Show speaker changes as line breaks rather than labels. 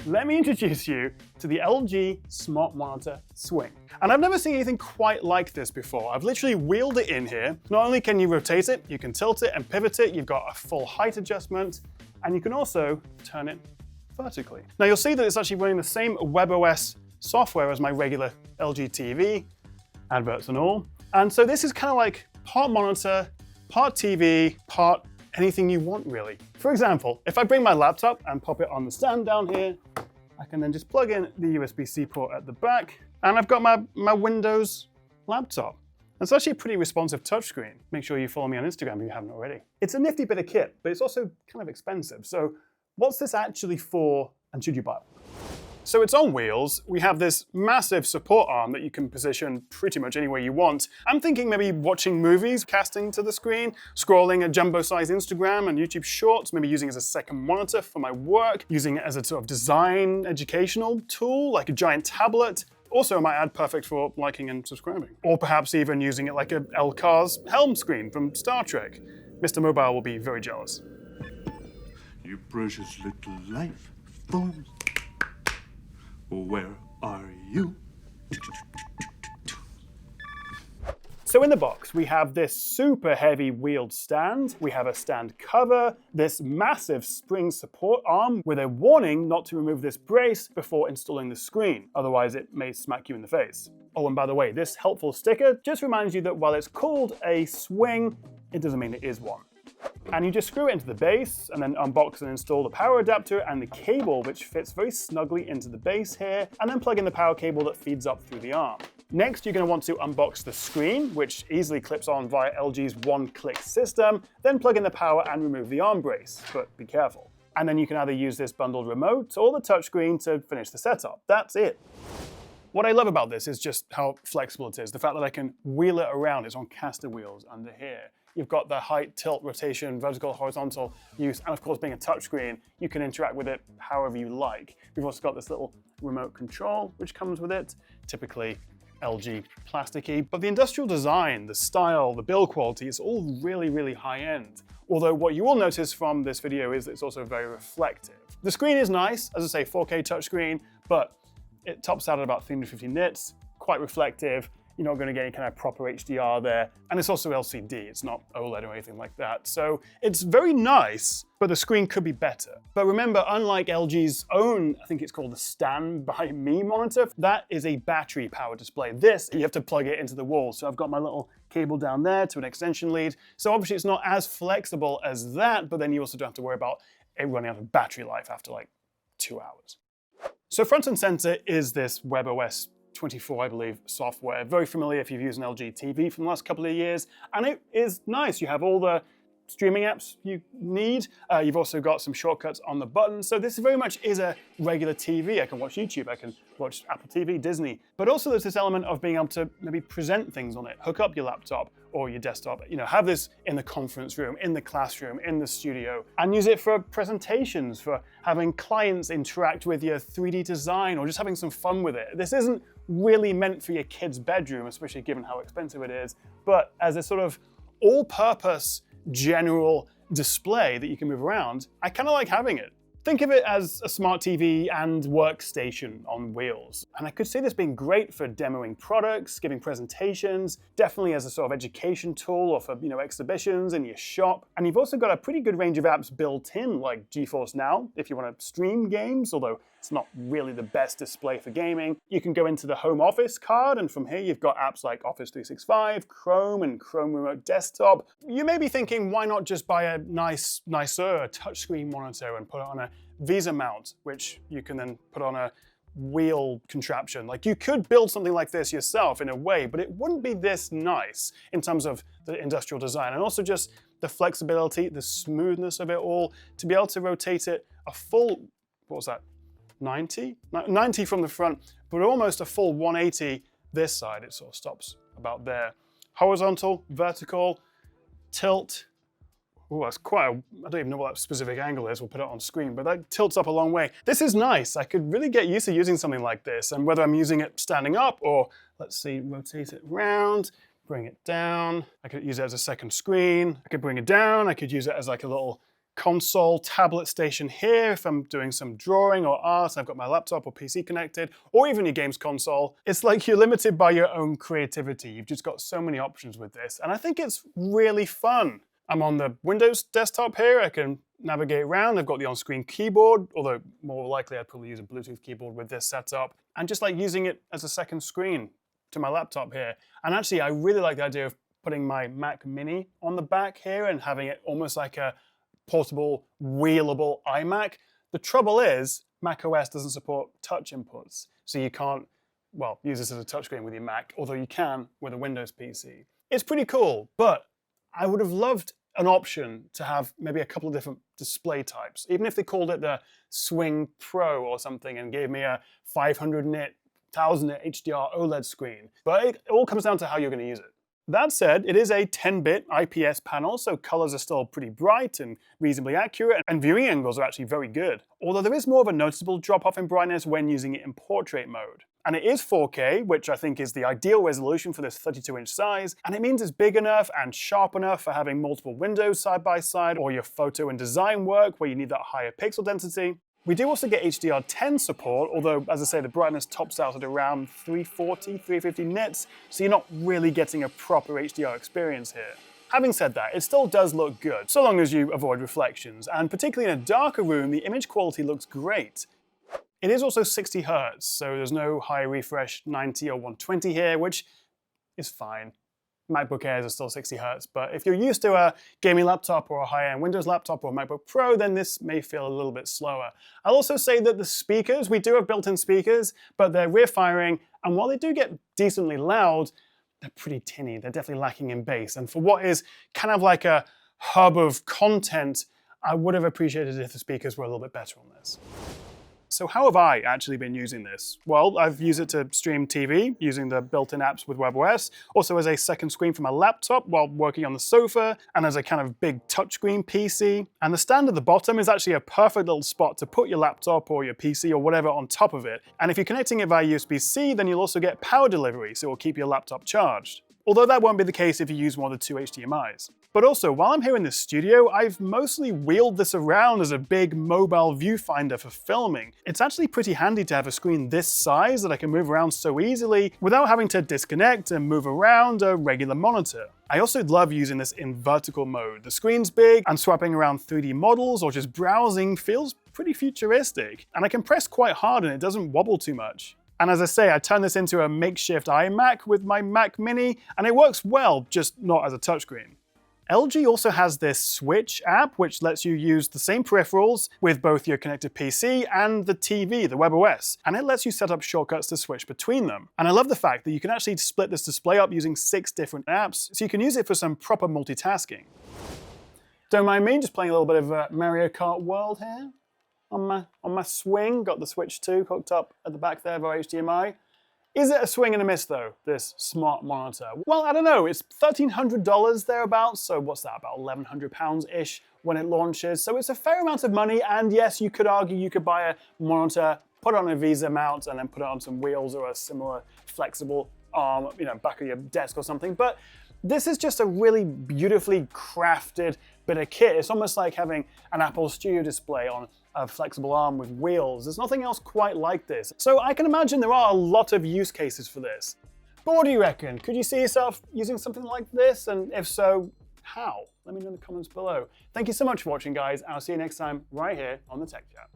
let me introduce you to the LG Smart Monitor Swing. And I've never seen anything quite like this before. I've literally wheeled it in here. Not only can you rotate it, you can tilt it and pivot it. You've got a full height adjustment, and you can also turn it vertically. Now you'll see that it's actually running the same WebOS software as my regular LG TV, adverts and all. And so this is kind of like part monitor, part TV, part anything you want really. For example, if I bring my laptop and pop it on the stand down here, I can then just plug in the USB-C port at the back, and I've got my Windows laptop. It's actually a pretty responsive touchscreen. Make sure you follow me on Instagram if you haven't already. It's a nifty bit of kit, but it's also kind of expensive. So what's this actually for, and should you buy it? So it's on wheels. We have this massive support arm that you can position pretty much anywhere you want. I'm thinking maybe watching movies, casting to the screen, scrolling a jumbo-sized Instagram and YouTube Shorts, maybe using it as a second monitor for my work, using it as a sort of design educational tool, like a giant tablet. Also, I might add, perfect for liking and subscribing. Or perhaps even using it like a LCARS helm screen from Star Trek. Mr. Mobile will be very jealous.
You precious little life forms. Where are you?
So in the box, we have this super heavy wheeled stand, we have a stand cover, this massive spring support arm with a warning not to remove this brace before installing the screen, otherwise it may smack you in the face. Oh, and by the way, this helpful sticker just reminds you that while it's called a swing, it doesn't mean it is one. And you just screw it into the base and then unbox and install the power adapter and the cable, which fits very snugly into the base here, and then plug in the power cable that feeds up through the arm. Next, you're going to want to unbox the screen, which easily clips on via LG's one-click system, then plug in the power and remove the arm brace, but be careful. And then you can either use this bundled remote or the touchscreen to finish the setup. That's it. What I love about this is just how flexible it is. The fact that I can wheel it around. It's on caster wheels under here. You've got the height, tilt, rotation, vertical, horizontal use, and of course being a touchscreen, you can interact with it however you like. We've also got this little remote control which comes with it, typically LG plasticky. But the industrial design, the style, the build quality, is all really, really high end. Although what you will notice from this video is that it's also very reflective. The screen is nice, as I say, 4K touchscreen, but it tops out at about 350 nits, quite reflective. You're not going to get any kind of proper HDR there. And it's also LCD, it's not OLED or anything like that. So it's very nice, but the screen could be better. But remember, unlike LG's own, I think it's called the Stand By Me monitor, that is a battery powered display. This, you have to plug it into the wall. So I've got my little cable down there to an extension lead. So obviously it's not as flexible as that, but then you also don't have to worry about it running out of battery life after like 2 hours. So front and center is this WebOS 24, I believe, software. Very familiar if you've used an LG TV from the last couple of years. And it is nice. You have all the streaming apps you need. You've also got some shortcuts on the button. So this very much is a regular TV. I can watch YouTube, I can watch Apple TV, Disney. But also there's this element of being able to maybe present things on it, hook up your laptop or your desktop, have this in the conference room, in the classroom, in the studio, and use it for presentations, for having clients interact with your 3D design or just having some fun with it. This isn't really meant for your kid's bedroom, especially given how expensive it is, but as a sort of all-purpose general display that you can move around, I kind of like having it. Think of it as a smart TV and workstation on wheels. And I could see this being great for demoing products, giving presentations, definitely as a sort of education tool or for exhibitions in your shop. And you've also got a pretty good range of apps built in, like GeForce Now, if you want to stream games, although it's not really the best display for gaming. You can go into the Home Office card, and from here you've got apps like Office 365, Chrome, and Chrome Remote Desktop. You may be thinking, why not just buy a nicer touchscreen monitor and put it on a Visa mount, which you can then put on a wheel contraption. Like, you could build something like this yourself in a way, but it wouldn't be this nice in terms of the industrial design, and also just the flexibility, the smoothness of it all, to be able to rotate it a full, what was that, 90 from the front, but almost a full 180 this side. It sort of stops about there. Horizontal, vertical, tilt. Oh, that's quite I don't even know what that specific angle is. We'll put it on screen, but that tilts up a long way. This is nice. I could really get used to using something like this, and whether I'm using it standing up or, let's see, rotate it around, bring it down. I could use it as a second screen. I could bring it down. I could use it as like a little console tablet station here if I'm doing some drawing or art, I've got my laptop or PC connected, or even your games console. It's like you're limited by your own creativity. You've just got so many options with this, and I think it's really fun. I'm on the Windows desktop here. I can navigate around. I've got the on-screen keyboard, although more likely I'd probably use a Bluetooth keyboard with this setup, and just like using it as a second screen to my laptop here. And actually, I really like the idea of putting my Mac Mini on the back here and having it almost like a portable, wheelable iMac. The trouble is, macOS doesn't support touch inputs, so you can't, well, use this as a touchscreen with your Mac, although you can with a Windows PC. It's pretty cool, but I would have loved an option to have maybe a couple of different display types, even if they called it the Swing Pro or something and gave me a 500 nit, 1000 nit HDR OLED screen. But it all comes down to how you're going to use it. That said, it is a 10-bit IPS panel, so colors are still pretty bright and reasonably accurate, and viewing angles are actually very good. Although there is more of a noticeable drop-off in brightness when using it in portrait mode. And it is 4K, which I think is the ideal resolution for this 32-inch size, and it means it's big enough and sharp enough for having multiple windows side by side, or your photo and design work where you need that higher pixel density. We do also get HDR10 support, although, as I say, the brightness tops out at around 340, 350 nits, so you're not really getting a proper HDR experience here. Having said that, it still does look good, so long as you avoid reflections, and particularly in a darker room, the image quality looks great. It is also 60 Hz, so there's no high refresh 90 or 120 here, which is fine. MacBook Airs are still 60 Hz, but if you're used to a gaming laptop or a high-end Windows laptop or a MacBook Pro, then this may feel a little bit slower. I'll also say that the speakers, we do have built-in speakers, but they're rear-firing, and while they do get decently loud, they're pretty tinny. They're definitely lacking in bass, and for what is kind of like a hub of content, I would have appreciated if the speakers were a little bit better on this. So how have I actually been using this? Well, I've used it to stream TV using the built-in apps with WebOS, also as a second screen for my laptop while working on the sofa, and as a kind of big touchscreen PC. And the stand at the bottom is actually a perfect little spot to put your laptop or your PC or whatever on top of it. And if you're connecting it via USB-C, then you'll also get power delivery, so it will keep your laptop charged. Although that won't be the case if you use one of the two HDMIs. But also, while I'm here in the studio, I've mostly wheeled this around as a big mobile viewfinder for filming. It's actually pretty handy to have a screen this size that I can move around so easily without having to disconnect and move around a regular monitor. I also love using this in vertical mode. The screen's big, and swapping around 3D models or just browsing feels pretty futuristic. And I can press quite hard and it doesn't wobble too much. And as I say, I turned this into a makeshift iMac with my Mac Mini, and it works well, just not as a touchscreen. LG also has this Switch app, which lets you use the same peripherals with both your connected PC and the TV, the WebOS, and it lets you set up shortcuts to switch between them. And I love the fact that you can actually split this display up using 6 different apps, so you can use it for some proper multitasking. Don't mind me, just playing a little bit of Mario Kart World here. On my Swing, got the Switch 2 hooked up at the back there via HDMI. Is it a swing and a miss though, this smart monitor? Well, I don't know, it's $1,300 thereabouts, so what's that, about £1,100-ish when it launches, so it's a fair amount of money, and yes, you could argue you could buy a monitor, put it on a Visa mount, and then put it on some wheels or a similar flexible arm, back of your desk or something, but this is just a really beautifully crafted bit of kit. It's almost like having an Apple Studio display on a flexible arm with wheels. There's nothing else quite like this. So I can imagine there are a lot of use cases for this. But what do you reckon? Could you see yourself using something like this? And if so, how? Let me know in the comments below. Thank you so much for watching, guys. I'll see you next time right here on the Tech Chat.